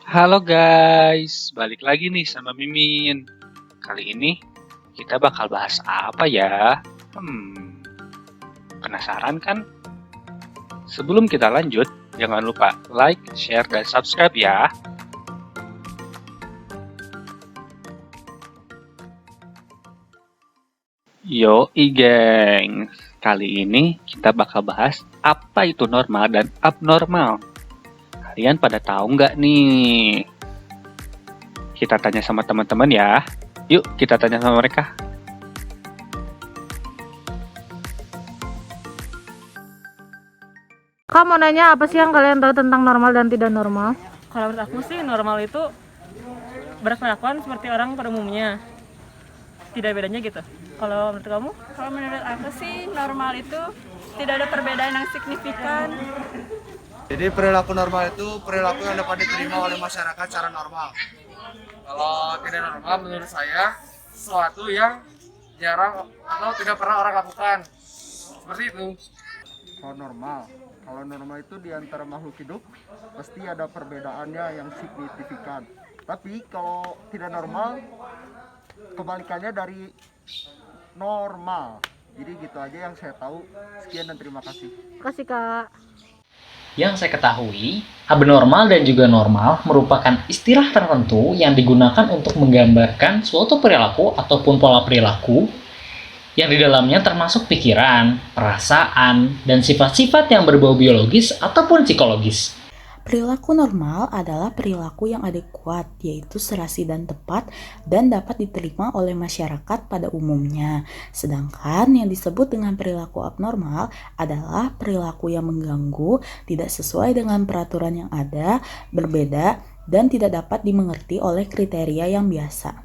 Halo guys, balik lagi nih sama Mimin. Kali ini kita bakal bahas apa ya? Penasaran kan? Sebelum kita lanjut, jangan lupa like, share, dan subscribe ya. Yoi geng, kali ini kita bakal bahas apa itu normal dan abnormal. Kalian pada tahu nggak nih? Kita tanya sama teman-teman ya. Yuk kita tanya sama mereka. Kak mau nanya apa sih yang kalian tahu tentang normal dan tidak normal? Kalau menurut aku sih normal itu berkelakuan seperti orang pada umumnya, tidak bedanya gitu. Kalau menurut kamu? Kalau menurut aku sih normal itu tidak ada perbedaan yang signifikan. Jadi perilaku normal itu perilaku yang dapat diterima oleh masyarakat secara normal. Kalau tidak normal menurut saya sesuatu yang jarang atau tidak pernah orang lakukan. Seperti itu. Kalau normal itu di antara makhluk hidup pasti ada perbedaannya yang signifikan. Tapi kalau tidak normal kebalikannya dari normal. Jadi gitu aja yang saya tahu. Sekian dan terima kasih. Kasih Kak. Yang saya ketahui, abnormal dan juga normal merupakan istilah tertentu yang digunakan untuk menggambarkan suatu perilaku ataupun pola perilaku yang di dalamnya termasuk pikiran, perasaan, dan sifat-sifat yang berbau biologis ataupun psikologis. Perilaku normal adalah perilaku yang adekuat, yaitu serasi dan tepat dan dapat diterima oleh masyarakat pada umumnya. Sedangkan yang disebut dengan perilaku abnormal adalah perilaku yang mengganggu, tidak sesuai dengan peraturan yang ada, berbeda, dan tidak dapat dimengerti oleh kriteria yang biasa.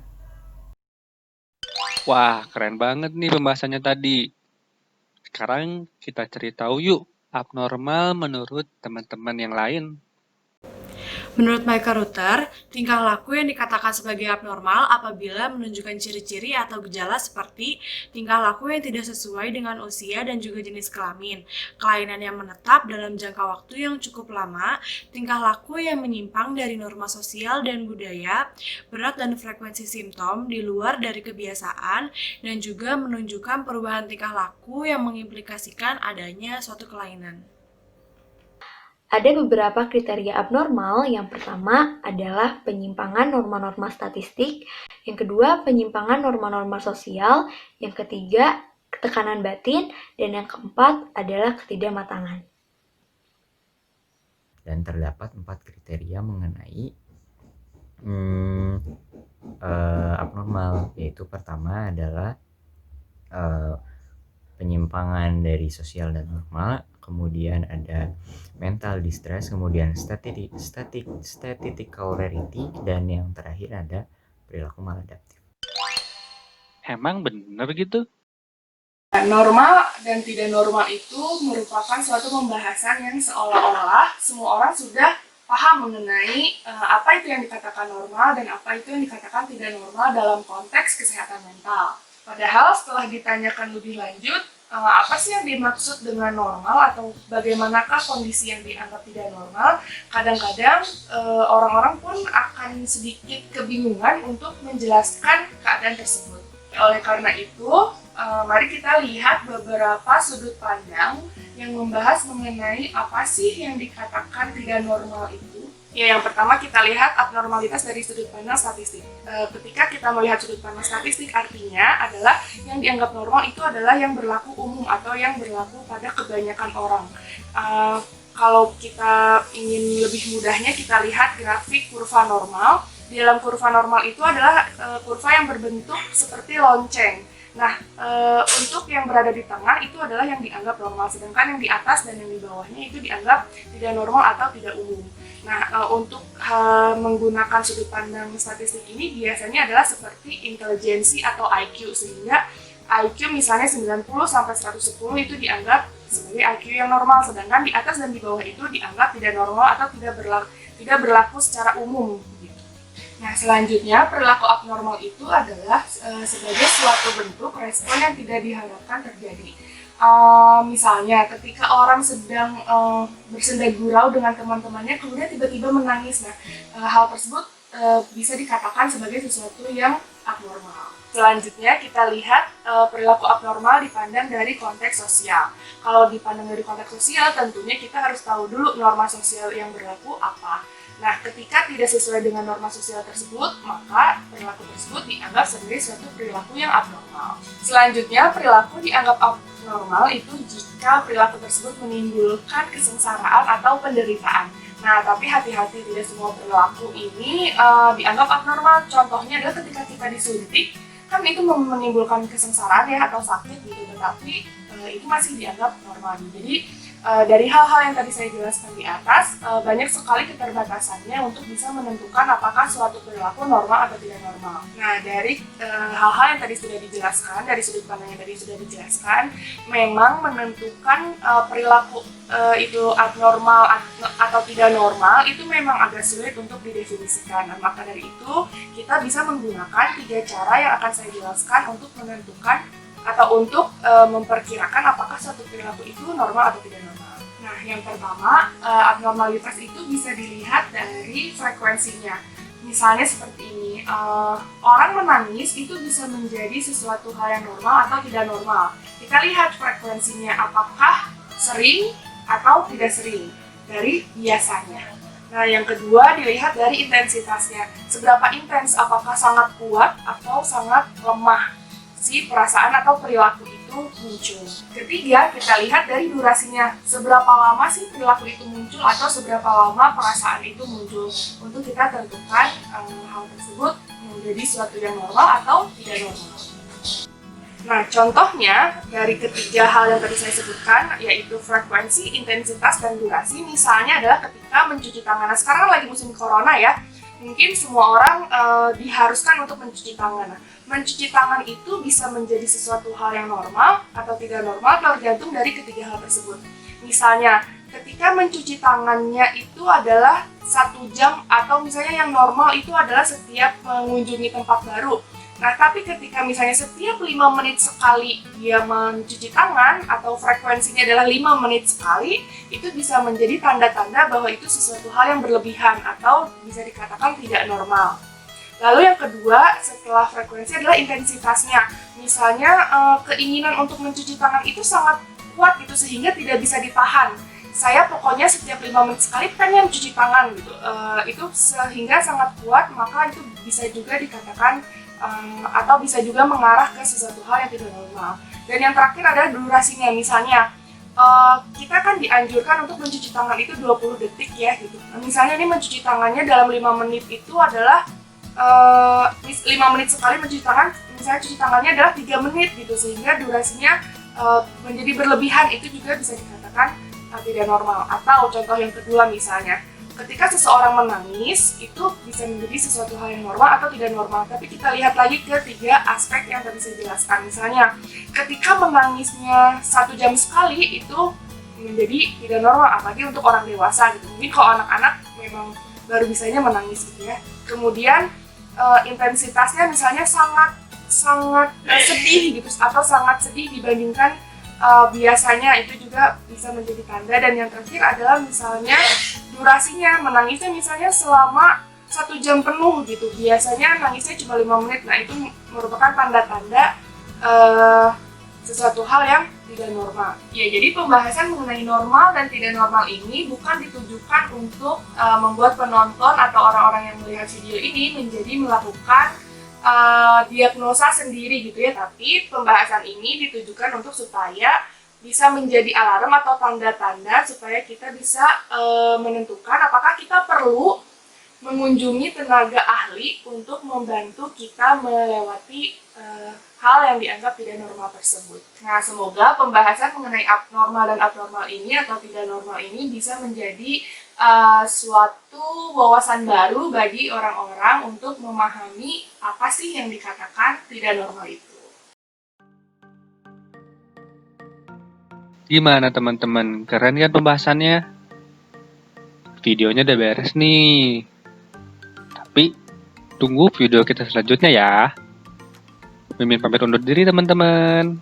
Wah, keren banget nih pembahasannya tadi. Sekarang kita cari tahu yuk, abnormal menurut teman-teman yang lain. Menurut Michael Ruther, tingkah laku yang dikatakan sebagai abnormal apabila menunjukkan ciri-ciri atau gejala seperti tingkah laku yang tidak sesuai dengan usia dan juga jenis kelamin, kelainan yang menetap dalam jangka waktu yang cukup lama, tingkah laku yang menyimpang dari norma sosial dan budaya, berat dan frekuensi simptom di luar dari kebiasaan, dan juga menunjukkan perubahan tingkah laku yang mengimplikasikan adanya suatu kelainan. Ada beberapa kriteria abnormal. Yang pertama adalah penyimpangan norma-norma statistik, yang kedua penyimpangan norma-norma sosial, yang ketiga tekanan batin, dan yang keempat adalah ketidakmatangan. Dan terdapat 4 kriteria mengenai abnormal, yaitu pertama adalah penyimpangan dari sosial dan normal, kemudian ada mental distress, kemudian statistical rarity, dan yang terakhir ada perilaku maladaptif. Emang bener gitu? Normal dan tidak normal itu merupakan suatu pembahasan yang seolah-olah semua orang sudah paham mengenai apa itu yang dikatakan normal dan apa itu yang dikatakan tidak normal dalam konteks kesehatan mental. Padahal setelah ditanyakan lebih lanjut, apa sih yang dimaksud dengan normal atau bagaimanakah kondisi yang dianggap tidak normal, kadang-kadang orang-orang pun akan sedikit kebingungan untuk menjelaskan keadaan tersebut. Oleh karena itu, mari kita lihat beberapa sudut pandang yang membahas mengenai apa sih yang dikatakan tidak normal itu. Ya, yang pertama kita lihat abnormalitas dari sudut pandang statistik. Ketika kita melihat sudut pandang statistik, artinya adalah yang dianggap normal itu adalah yang berlaku umum atau yang berlaku pada kebanyakan orang. Kalau kita ingin lebih mudahnya, kita lihat grafik kurva normal. Di dalam kurva normal itu adalah kurva yang berbentuk seperti lonceng. Nah, untuk yang berada di tengah itu adalah yang dianggap normal, sedangkan yang di atas dan yang di bawahnya itu dianggap tidak normal atau tidak umum. Nah, untuk menggunakan sudut pandang statistik ini biasanya adalah seperti intelijensi atau IQ, sehingga IQ misalnya 90 sampai 110 itu dianggap sebagai IQ yang normal, sedangkan di atas dan di bawah itu dianggap tidak normal atau tidak berlaku secara umum. Nah, selanjutnya perilaku abnormal itu adalah sebagai suatu bentuk respon yang tidak diharapkan terjadi. Misalnya ketika orang sedang bersenda gurau dengan teman-temannya kemudian tiba-tiba menangis. Nah, hal tersebut bisa dikatakan sebagai sesuatu yang abnormal. Selanjutnya kita lihat perilaku abnormal dipandang dari konteks sosial. Kalau dipandang dari konteks sosial tentunya kita harus tahu dulu norma sosial yang berlaku apa. Nah, ketika tidak sesuai dengan norma sosial tersebut, maka perilaku tersebut dianggap sebagai suatu perilaku yang abnormal. Selanjutnya, perilaku dianggap abnormal itu jika perilaku tersebut menimbulkan kesengsaraan atau penderitaan. Nah, tapi hati-hati, tidak semua perilaku ini dianggap abnormal. Contohnya adalah ketika kita disuntik, kan itu menimbulkan kesengsaraan ya atau sakit gitu, tetapi itu masih dianggap normal. Jadi dari hal-hal yang tadi saya jelaskan di atas, banyak sekali keterbatasannya untuk bisa menentukan apakah suatu perilaku normal atau tidak normal. Nah, dari hal-hal yang tadi sudah dijelaskan, dari sudut pandang yang tadi sudah dijelaskan, memang menentukan perilaku itu abnormal atau tidak normal itu memang agak sulit untuk didefinisikan. Nah, maka dari itu kita bisa menggunakan 3 cara yang akan saya jelaskan untuk menentukan atau untuk memperkirakan apakah suatu perilaku itu normal atau tidak normal. Nah, yang pertama, abnormalitas itu bisa dilihat dari frekuensinya. Misalnya seperti ini, orang menangis itu bisa menjadi sesuatu hal yang normal atau tidak normal. Kita lihat frekuensinya, apakah sering atau tidak sering dari biasanya. Nah, yang kedua dilihat dari intensitasnya. Seberapa intens, apakah sangat kuat atau sangat lemah si perasaan atau perilaku itu muncul. Ketiga, kita lihat dari durasinya. Seberapa lama sih perilaku itu muncul atau seberapa lama perasaan itu muncul. Untuk kita tentukan hal tersebut menjadi suatu yang normal atau tidak normal. Nah, contohnya dari ketiga hal yang tadi saya sebutkan, yaitu frekuensi, intensitas, dan durasi. Misalnya adalah ketika mencuci tangan. Nah, sekarang lagi musim corona ya, mungkin semua orang diharuskan untuk mencuci tangan. Nah, mencuci tangan itu bisa menjadi sesuatu hal yang normal atau tidak normal tergantung dari ketiga hal tersebut. Misalnya, ketika mencuci tangannya itu adalah 1 jam atau misalnya yang normal itu adalah setiap mengunjungi tempat baru. Nah, tapi ketika misalnya setiap 5 menit sekali dia mencuci tangan atau frekuensinya adalah 5 menit sekali, itu bisa menjadi tanda-tanda bahwa itu sesuatu hal yang berlebihan atau bisa dikatakan tidak normal. Lalu yang kedua, setelah frekuensi adalah intensitasnya. Misalnya keinginan untuk mencuci tangan itu sangat kuat gitu sehingga tidak bisa ditahan. Saya pokoknya setiap 5 menit sekali pengen cuci tangan gitu. Itu sehingga sangat kuat, maka itu bisa juga dikatakan atau bisa juga mengarah ke sesuatu hal yang tidak normal. Dan yang terakhir adalah durasinya. Misalnya kita kan dianjurkan untuk mencuci tangan itu 20 detik ya gitu. Nah, misalnya ini mencuci tangannya dalam 5 menit itu adalah 5 menit sekali mencuci tangan, misalnya cuci tangannya adalah 3 menit gitu, sehingga durasinya menjadi berlebihan. Itu juga bisa dikatakan tidak normal. Atau contoh yang kedua misalnya, ketika seseorang menangis itu bisa menjadi sesuatu hal yang normal atau tidak normal. Tapi kita lihat lagi ke 3 aspek yang tadi saya jelaskan. Misalnya ketika menangisnya 1 jam sekali itu menjadi tidak normal, apalagi untuk orang dewasa gitu. Mungkin kalau anak-anak memang baru bisanya menangis gitu ya. Kemudian intensitasnya misalnya sangat sedih gitu atau sangat sedih dibandingkan biasanya, itu juga bisa menjadi tanda. Dan yang terakhir adalah misalnya durasinya, menangisnya misalnya selama 1 jam penuh gitu, biasanya nangisnya cuma 5 menit. Nah, itu merupakan tanda-tanda sesuatu hal yang tidak normal. Ya, jadi pembahasan mengenai normal dan tidak normal ini bukan ditujukan untuk membuat penonton atau orang-orang yang melihat video ini menjadi melakukan diagnosa sendiri gitu ya, tapi pembahasan ini ditujukan untuk supaya bisa menjadi alarm atau tanda-tanda supaya kita bisa menentukan apakah kita perlu mengunjungi tenaga ahli untuk membantu kita melewati hal yang dianggap tidak normal tersebut. Nah, semoga pembahasan mengenai abnormal dan abnormal ini atau tidak normal ini bisa menjadi suatu wawasan baru bagi orang-orang untuk memahami apa sih yang dikatakan tidak normal itu. Gimana teman-teman? Keren kan pembahasannya? Videonya udah beres nih. Tapi tunggu video kita selanjutnya ya. Mimin pamit undur diri teman-teman.